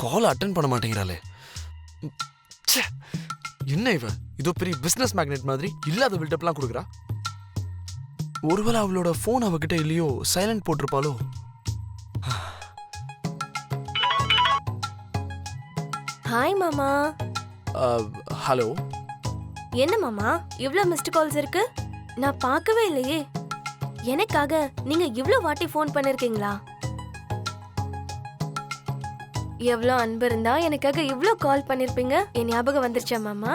Call attend பண்ண மாட்டேங்கிறாளே. ச்சே, என்ன இவ இதோ பெரிய பிசினஸ் மேக்னெட் மாதிரி இல்லாத பில்டப்லாம் கொடுக்குறா. ஒருவேளை அவளோட ஃபோன் அவகிட்ட இல்லையோ, சைலண்ட் போட்டிருப்பாளோ. ஹாய் மாமா. ஹலோ. என்ன மாமா இவ்ளோ மிஸ்டு கால்ஸ் இருக்கு? நான் பார்க்கவே இல்லையே. எனக்காக நீங்க இவ்ளோ வாட்டி ஃபோன் பண்ணிருக்கீங்களா? எவ்ளோ அன்பு இருந்தா எனக்காக இவ்ளோ கால் பண்ணிருப்பீங்க. என் ஞாபகம் வந்துருச்சா மாமா?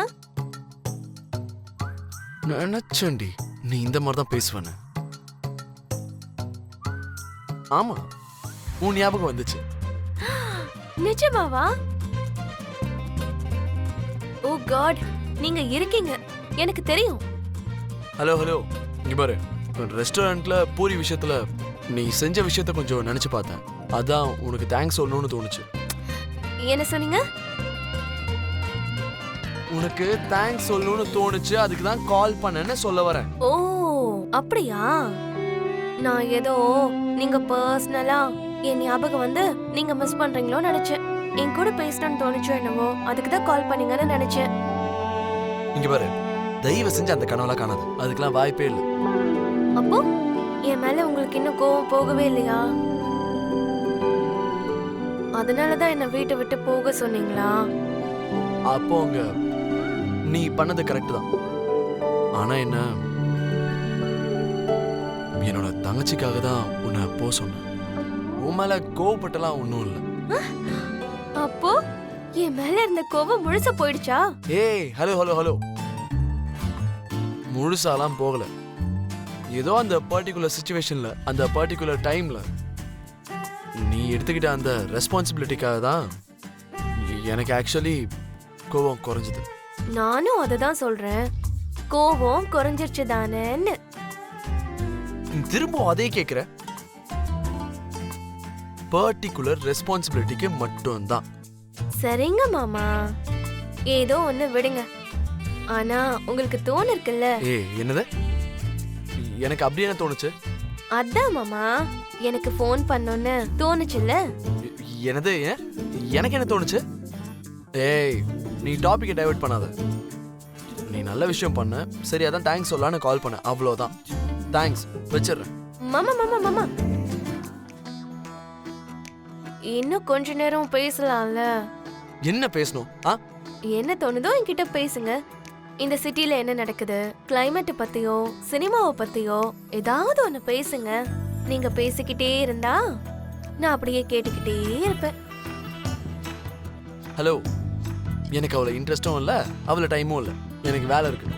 நினைச்சேன்டி நீ இந்த மாதிரி தான் பேசுவேன்னு. ஆமா, உன் ஞாபகம் வந்துச்சு. நிஜமாவா? ஓ காட், நீங்க இருக்கீங்க, எனக்கு தெரியும். ஹலோ ஹலோ, இங்க பாரு, ரெஸ்டாரண்ட்ல பூரி விஷயத்துல நீ செஞ்ச விஷயத்த கொஞ்சம் நினைச்சு பார்த்தேன். அதான் உனக்கு தேங்க்ஸ் சொல்லணும்னு தோணுச்சு. என்ன சொன்னீங்க? உனக்கு தேங்க்ஸ் சொல்லணும்னு தோணுச்சு, அதுக்கு தான் கால் பண்ணேன்னு சொல்ல வரேன். ஓ அப்படியா? நான் ஏதோ நீங்க பர்சனலா என் ஞாபகம் வந்து நீங்க மிஸ் பண்றீங்களோ நினைச்சேன். என் கூட பேசணும்னு தோணுச்சோ என்னவோ, அதுக்கு தான் கால் பண்ணீங்கன்னு நினைச்சேன். இங்க பாரு, தயவு செஞ்சு அந்த கனவுலாம் காணாது, அதுக்கெல்லாம் வாய்ப்பே இல்லை. அப்போ என் மேல உங்களுக்கு இன்னும் கோவம் போகவே இல்லையா? அதனாலதான் என்ன வீட்டை விட்டு போக சொன்னீங்களா? அப்போ அங்க நீ பண்ணது கரெக்ட் தான். ஆனா என்ன, என்னோட தங்கச்சிக்காக தான் உன்னை போ சொன்னேன். உன் மேல கோவப்பட்டலாம் ஒன்றும் இல்லை. அப்போ என் மேல இருந்த கோவம் முழுசா போயிடுச்சா? ஏய் ஹலோ ஹலோ ஹலோ, முழுசாலாம் போகல. ஏதோ அந்த பர்டிகுலர் சிச்சுவேஷன்ல, அந்த பர்டிகுலர் டைம்ல நீ எடுத்துக்கிட்ட அந்த ரெஸ்பான்சிபிலிட்டிக்காக தான் எனக்கு ஆக்சுவலி கோவம் குறைஞ்சது. நானும் அதை தான் சொல்றேன், கோவம் குறைஞ்சிருச்சு தானேன்னு. திரும்ப அதே கேக்குற. பர்டிகுலர் ரெஸ்பான்சிபிலிட்டிக்கு மட்டும் தான். சரிங்க மாமா, ஏதோ ஒண்ணு விடுங்க. ஆனா உங்களுக்கு தோணிருக்குல்ல? ஏய் என்னது? எனக்கு அப்படி என்ன தோணுச்சு? அதான் மாமா, எனக்கு ஃபோன் பண்ணோன்னு தோணுச்சுல்ல? என்னது? எனக்கு என்ன தோணுச்சு? ஏய் நீ டாபிக்கை டைவர்ட் பண்ணாத. நீ நல்ல விஷயம் பண்ண, சரி அதான் தேங்க்ஸ் சொல்லலான்னு கால் பண்ண, அவ்வளோதான். தேங்க்ஸ், வச்சிடுறேன். மாமா மாமா மாமா, இன்னும் கொஞ்ச நேரம் பேசலாம்ல? என்ன பேசணும்? என்ன தோணுதோ என்கிட்ட பேசுங்க. இந்த சிட்டில என்ன நடக்குது, கிளைமேட் பத்தியோ சினிமாவை பத்தியோ ஏதாவது ஒண்ணு பேசுங்க. நீங்க பேசிக்கிட்டே இருந்தா நான் அப்படியே கேட்டுக்கிட்டே இருப்பேன். ஹலோ, எனக்கு அவ்வளோ இன்ட்ரெஸ்டும் இல்லை, அவ்வளோ டைமும் இல்லை. எனக்கு வேலை இருக்கு.